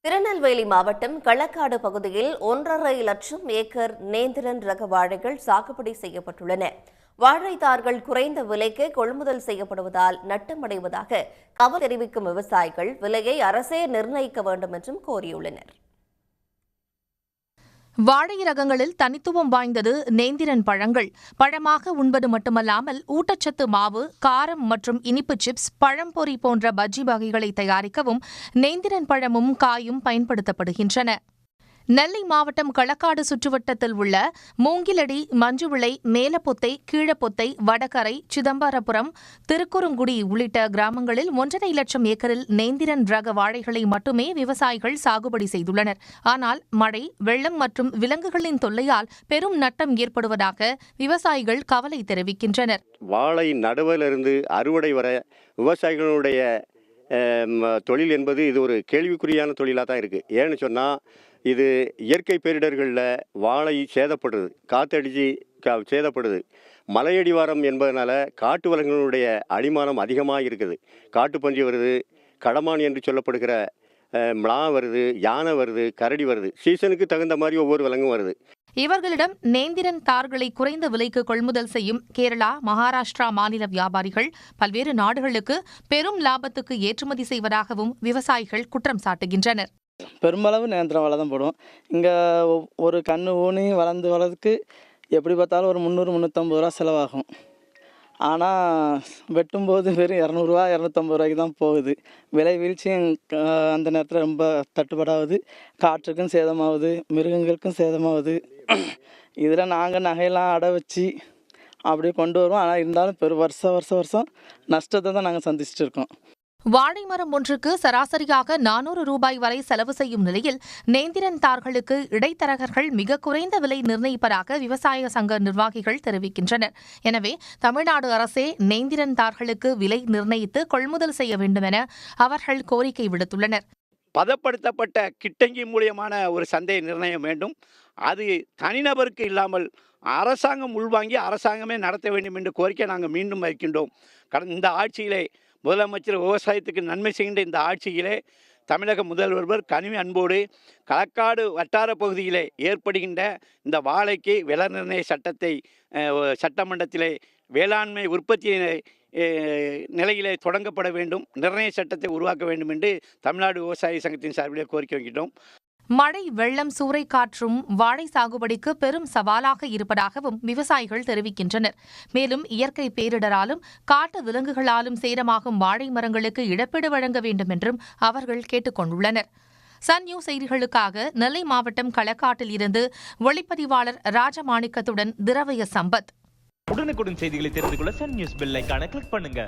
திருநெல்வேலி மாவட்டம் களக்காடு பகுதியில் 1.5 லட்சம் ஏக்கர் நேந்திரன் ரக வாழைகள் சாகுபடி செய்யப்பட்டுள்ளன. வாழைத்தார்கள் குறைந்த விலைக்கு கொள்முதல் செய்யப்படுவதால் நட்டமடைவதாக கவலை தெரிவிக்கும் விவசாயிகள் விலையை அரசே நிர்ணயிக்க வேண்டும் என்றும் கோரியுள்ளனர். வாழை ரகங்களில் தனித்துவம் வாய்ந்தது நேந்திரன் பழங்கள். பழமாக உண்பது மட்டுமல்லாமல் ஊட்டச்சத்து மாவு, காரம் மற்றும் இனிப்பு சிப்ஸ், பழம்பொரி போன்ற பஜ்ஜி வகைகளை தயாரிக்கவும் நேந்திரன் பழமும் காயும் பயன்படுத்தப்படுகின்றன. நெல்லை மாவட்டம் களக்காடு சுற்றுவட்டத்தில் உள்ள மூங்கிலடி, மஞ்சுவிளை, மேலப்பொத்தை, கீழப்பொத்தை, வடகரை, சிதம்பரபுரம், திருக்குறுங்குடி உள்ளிட்ட கிராமங்களில் 1.5 லட்சம் ஏக்கரில் நேந்திரன் ரக வாழைகளை மட்டுமே விவசாயிகள் சாகுபடி செய்துள்ளனர். ஆனால் மழை, வெள்ளம் மற்றும் விலங்குகளின் தொல்லையால் பெரும் நட்டம் ஏற்படுவதாக விவசாயிகள் கவலை தெரிவிக்கின்றனர். வாழை நடுவிலிருந்து அறுவடை வர விவசாயிகளுடைய தொழில் என்பது இது ஒரு கேள்விக்குறியான தொழிலாக தான் இருக்குது. ஏன்னு சொன்னால் இது இயற்கை பேரிடர்களில் வாழை சேதப்படுது, காற்றடிச்சு சேதப்படுது. மலையடிவாரம் என்பதனால காட்டு விலங்குகளுடைய அடிமானம் அதிகமாக இருக்குது. காட்டுப்பன்றி வருது, கடமான் என்று சொல்லப்படுகிற மிளா வருது, யானை வருது, கரடி வருது. சீசனுக்கு தகுந்த மாதிரி ஒவ்வொரு விலங்கும் வருது. இவர்களிடம் நேந்திரன் தார்களை குறைந்த விலைக்கு கொள்முதல் செய்யும் கேரளா, மகாராஷ்டிரா மாநில வியாபாரிகள் பல்வேறு நாடுகளுக்கு பெரும் லாபத்துக்கு ஏற்றுமதி செய்வதாகவும் விவசாயிகள் குற்றம் சாட்டுகின்றனர். பெருமளவு நேந்திரம் வாழை தான் போடுவோம். இங்கே ஒரு கன்று ஊனி வளர்றதுக்கு எப்படி பார்த்தாலும் ஒரு 300-350 ரூபா செலவாகும். ஆனால் வெட்டும்போது வெறும் 200-250 ரூபாய்க்கு தான் போகுது. விலை வீழ்ச்சியும் அந்த நேரத்தில் ரொம்ப தட்டுப்பாடாகுது. காற்றுக்கும் சேதமாகுது, மிருகங்களுக்கும் சேதமாகுது. இதில் நாங்கள் நகையெல்லாம் அடை வச்சு அப்படியே கொண்டு வருவோம். ஆனால் இருந்தாலும் வருஷம் நஷ்டத்தை தான் நாங்கள் சந்திச்சுட்டு இருக்கோம். வாழை மரம் ஒன்றுக்கு சராசரியாக 400 ரூபாய் வரை செலவு செய்யும் நிலையில் நேந்திரன் தார்களுக்கு இடைத்தரகர்கள் மிக குறைந்த விலை நிர்ணயிப்பதாக விவசாய சங்க நிர்வாகிகள் தெரிவிக்கின்றனர். எனவே தமிழ்நாடு அரசே நேந்திரன் தார்களுக்கு விலை நிர்ணயித்து கொள்முதல் செய்ய வேண்டும் என அவர்கள் கோரிக்கை விடுத்துள்ளனர். பதப்படுத்தப்பட்ட கிட்டங்கி மூலியமான ஒரு சந்தை நிர்ணயம் வேண்டும். அது தனிநபருக்கு இல்லாமல் அரசாங்கம் உள்வாங்கி அரசாங்கமே நடத்த வேண்டும் என்ற கோரிக்கை நாங்கள் மீண்டும் வைக்கின்றோம். இந்த ஆட்சியிலே முதலமைச்சர் விவசாயத்துக்கு நன்மை செய்கின்ற இந்த ஆட்சியிலே தமிழக முதல்வர் கனிம அன்போடு களக்காடு வட்டார பகுதியிலே ஏற்படுகின்ற இந்த வாழைக்கு விலை நிர்ணய சட்டத்தை சட்டமன்றத்திலே வேளாண்மை உற்பத்தி நிலையிலே தொடங்கப்பட வேண்டும், நிர்ணய சட்டத்தை உருவாக்க வேண்டும் என்று தமிழ்நாடு விவசாய சங்கத்தின் சார்பிலே கோரிக்கை வைக்கின்றோம். மழை, வெள்ளம், சூறைக்காற்றும் வாழை சாகுபடிக்கு பெரும் சவாலாக இருப்பதாகவும் விவசாயிகள் தெரிவிக்கின்றனர். மேலும் இயற்கை பேரிடராலும் காட்டு விலங்குகளாலும் சேதமாகும் வாழை மரங்களுக்கு இழப்பீடு வழங்க வேண்டும் என்றும் அவர்கள் கேட்டுக் கொண்டுள்ளனர். சன் நியூஸ் செய்திகளுக்காக நெல்லை மாவட்டம் களக்காட்டில் இருந்து ஒளிப்பதிவாளர் ராஜமாணிக்கத்துடன் திரவிய சம்பத். உடனுக்குடன் செய்திகளை தெரிந்து கொள்ள சன் நியூஸ் பெல் ஐகானை கிளிக் பண்ணுங்க.